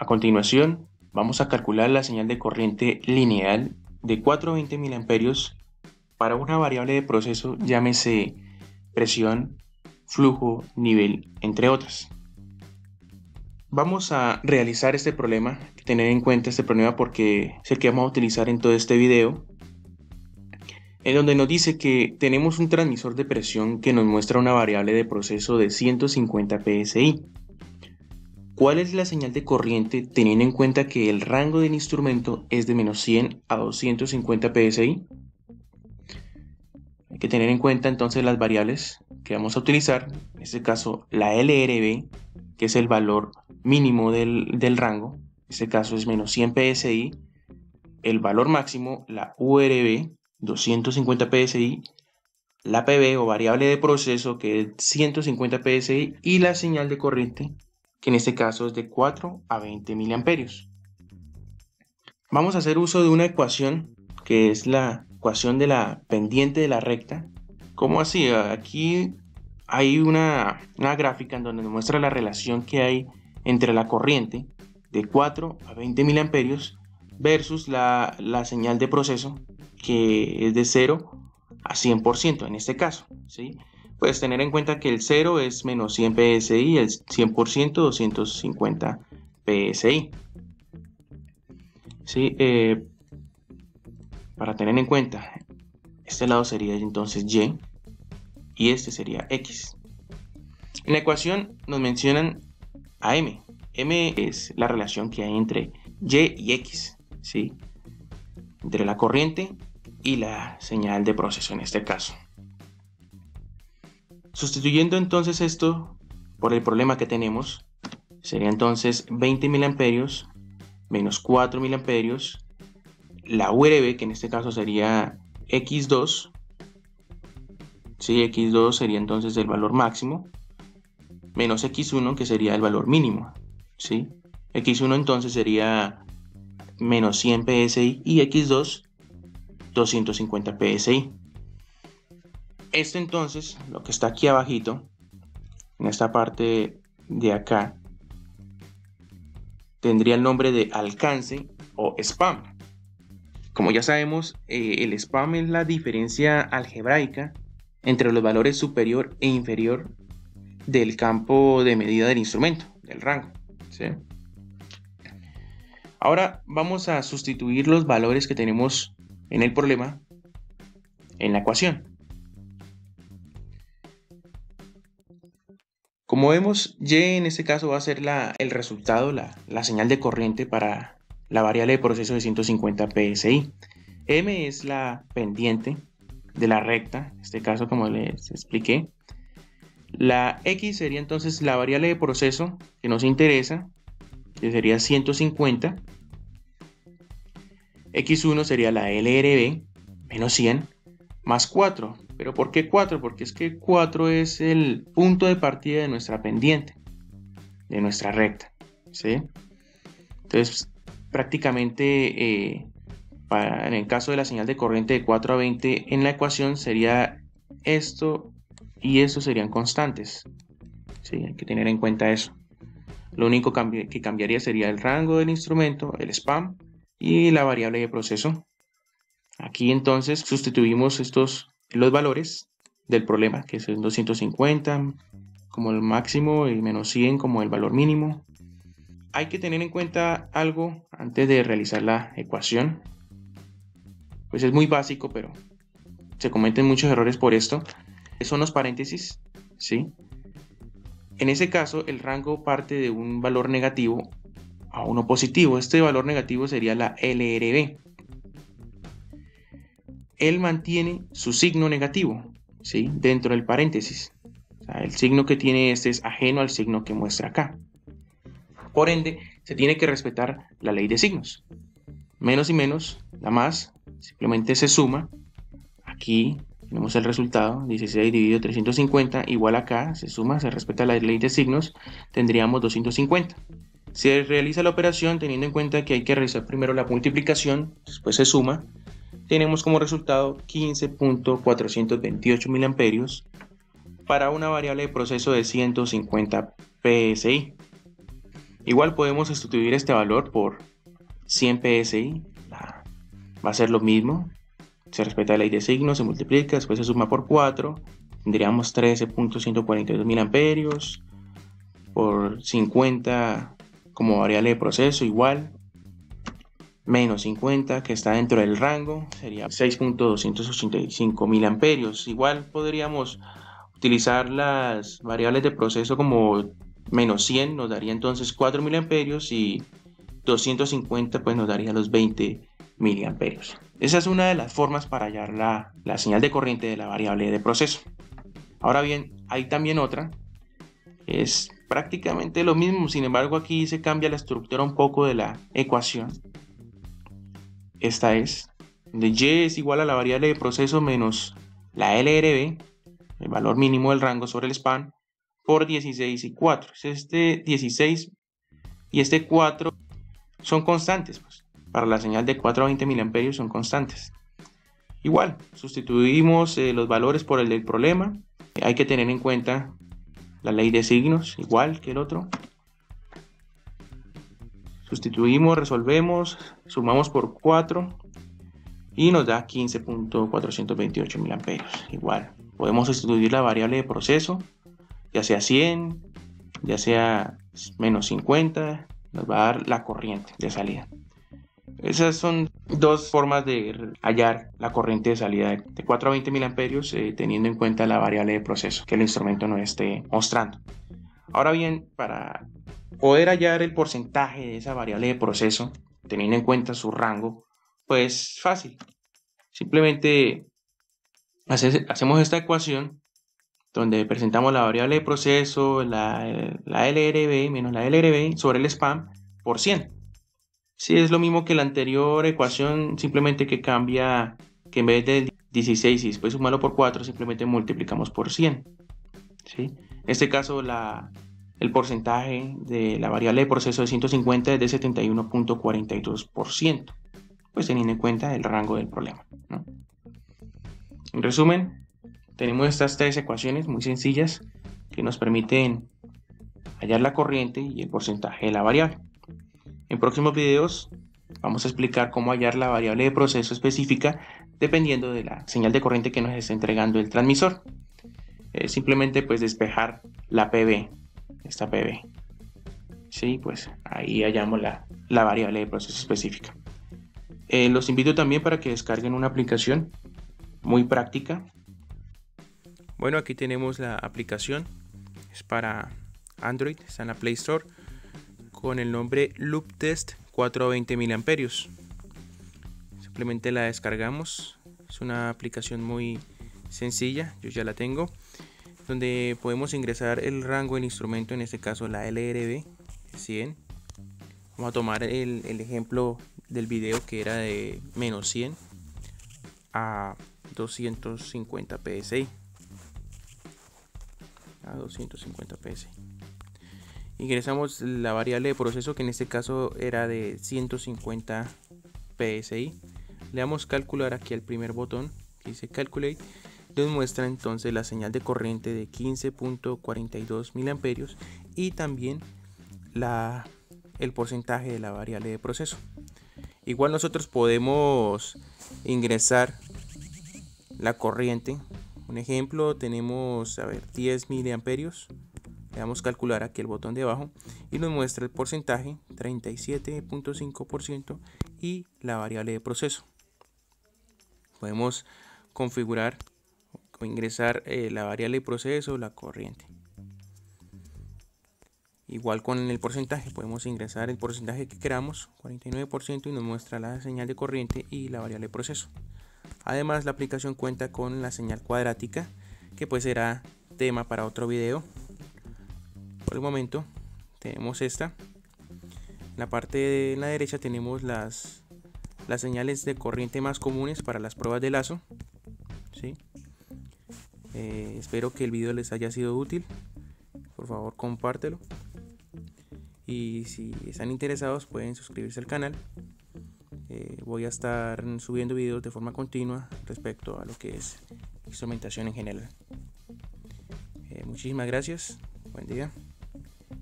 A continuación, vamos a calcular la señal de corriente lineal de 420 mA para una variable de proceso, llámese presión, flujo, nivel, entre otras. Vamos a realizar este problema, hay que tener en cuenta este problema porque es el que vamos a utilizar en todo este video, en donde nos dice que tenemos un transmisor de presión que nos muestra una variable de proceso de 150 psi. ¿Cuál es la señal de corriente teniendo en cuenta que el rango del instrumento es de menos 100 a 250 psi? Hay que tener en cuenta entonces las variables que vamos a utilizar, en este caso la LRB, que es el valor mínimo del rango, en este caso es menos 100 psi, el valor máximo, la URB, 250 psi, la PB o variable de proceso, que es 150 psi, y la señal de corriente, que en este caso es de 4 a 20 miliamperios. Vamos a hacer uso de una ecuación que es la ecuación de la pendiente de la recta. ¿Cómo así? Aquí hay una gráfica en donde nos muestra la relación que hay entre la corriente de 4 a 20 miliamperios versus la señal de proceso, que es de 0 a 100% en este caso, ¿sí? Puedes tener en cuenta que el 0 es menos 100 psi y el 100% 250 psi. ¿Sí? Para tener en cuenta, este lado sería entonces y este sería x. En la ecuación nos mencionan a m. M es la relación que hay entre y y x, ¿sí? Entre la corriente y la señal de proceso en este caso. Sustituyendo entonces esto por el problema que tenemos, sería entonces 20 miliamperios menos 4 miliamperios, la URB, que en este caso sería x2, ¿sí? X2 sería entonces el valor máximo, menos x1, que sería el valor mínimo, ¿sí? X1 entonces sería menos 100 psi y x2 250 psi. Esto entonces, lo que está aquí abajito, en esta parte de acá, tendría el nombre de alcance o spam. Como ya sabemos, el spam es la diferencia algebraica entre los valores superior e inferior del campo de medida del instrumento, del rango, ¿sí? Ahora vamos a sustituir los valores que tenemos en el problema en la ecuación. Como vemos, y en este caso va a ser el resultado, la señal de corriente para la variable de proceso de 150 psi. M es la pendiente de la recta, en este caso como les expliqué. La X sería entonces la variable de proceso que nos interesa, que sería 150. X1 sería la LRB, menos 100, más 4. ¿Pero por qué 4? Porque es que 4 es el punto de partida de nuestra pendiente, de nuestra recta, ¿sí? Entonces, prácticamente, en el caso de la señal de corriente de 4 a 20, en la ecuación sería esto y esto serían constantes, ¿sí? Hay que tener en cuenta eso. Lo único que cambiaría sería el rango del instrumento, el spam y la variable de proceso. Aquí entonces sustituimos los valores del problema, que es 250 como el máximo y menos 100 como el valor mínimo. Hay que tener en cuenta algo antes de realizar la ecuación. Pues es muy básico, pero se cometen muchos errores por esto. Son los paréntesis, ¿sí? En ese caso, el rango parte de un valor negativo a uno positivo. Este valor negativo sería la LRB. Él mantiene su signo negativo, ¿sí? Dentro del paréntesis. O sea, el signo que tiene este es ajeno al signo que muestra acá. Por ende, se tiene que respetar la ley de signos. Menos y menos, la más, simplemente se suma. Aquí tenemos el resultado, 16 dividido 350, igual acá, se suma, se respeta la ley de signos, tendríamos 250. Se realiza la operación teniendo en cuenta que hay que realizar primero la multiplicación, después se suma. Tenemos como resultado 15.428 miliamperios para una variable de proceso de 150 psi. Igual podemos sustituir este valor por 100 PSI. Va a ser lo mismo. Se respeta la ley de signos, se multiplica, después se suma por 4. Tendríamos 13.142 mil amperios por 50 como variable de proceso, igual menos 50 que está dentro del rango, sería 6.285 mil amperios. Igual podríamos utilizar las variables de proceso como menos 100, nos daría entonces 4 mil amperios, y 250 pues nos daría los 20 miliamperios. Esa es una de las formas para hallar la señal de corriente de la variable de proceso. Ahora bien, hay también otra, es prácticamente lo mismo, sin embargo aquí se cambia la estructura un poco de la ecuación. Esta es, de y es igual a la variable de proceso menos la LRB, el valor mínimo del rango sobre el span, por 16 y 4. Este 16 y este 4 son constantes, pues. Para la señal de 4 a 20 miliamperios son constantes. Igual, sustituimos los valores por el del problema. Hay que tener en cuenta la ley de signos, igual que el otro. Sustituimos, resolvemos, sumamos por 4 y nos da 15.428 miliamperios. Igual, podemos sustituir la variable de proceso, ya sea 100, ya sea menos 50, nos va a dar la corriente de salida. Esas son dos formas de hallar la corriente de salida de 4 a 20 miliamperios, teniendo en cuenta la variable de proceso que el instrumento nos esté mostrando. Ahora bien, para poder hallar el porcentaje de esa variable de proceso, teniendo en cuenta su rango, pues fácil. Simplemente hacemos esta ecuación donde presentamos la variable de proceso, la LRB menos la LRB sobre el span por 100. Sí, es lo mismo que la anterior ecuación, simplemente que cambia, que en vez de 16 y después sumarlo por 4, simplemente multiplicamos por 100. ¿Sí? En este caso, el porcentaje de la variable de proceso de 150 es de 71.42%, pues teniendo en cuenta el rango del problema, ¿no? En resumen, tenemos estas tres ecuaciones muy sencillas que nos permiten hallar la corriente y el porcentaje de la variable. En próximos videos vamos a explicar cómo hallar la variable de proceso específica dependiendo de la señal de corriente que nos está entregando el transmisor. Simplemente pues despejar la PV, esta PV. Sí, pues ahí hallamos la variable de proceso específica. Los invito también para que descarguen una aplicación muy práctica. Bueno, aquí tenemos la aplicación, es para Android, está en la Play Store, con el nombre Loop Test 4 a 20 miliamperios. Simplemente la descargamos, es una aplicación muy sencilla, yo ya la tengo, donde podemos ingresar el rango del instrumento, en este caso la LRB 100. Vamos a tomar el ejemplo del video que era de menos 100 a 250 PSI. A 250 PSI. Ingresamos la variable de proceso, que en este caso era de 150 PSI. Le damos calcular aquí al primer botón que dice Calculate. Nos muestra entonces la señal de corriente de 15.42 miliamperios y también el porcentaje de la variable de proceso. Igual nosotros podemos ingresar la corriente. Un ejemplo, tenemos 10 miliamperios. Le damos calcular aquí el botón de abajo y nos muestra el porcentaje 37.5% y la variable de proceso. Podemos configurar o ingresar la variable de proceso, la corriente. Igual con el porcentaje, podemos ingresar el porcentaje que queramos, 49%, y nos muestra la señal de corriente y la variable de proceso. Además, la aplicación cuenta con la señal cuadrática, que pues será tema para otro video. Por el momento tenemos esta. En la parte de la derecha tenemos las señales de corriente más comunes para las pruebas de lazo. ¿Sí? Espero que el video les haya sido útil. Por favor, compártelo. Y si están interesados pueden suscribirse al canal. Voy a estar subiendo videos de forma continua respecto a lo que es instrumentación en general. Muchísimas gracias. Buen día.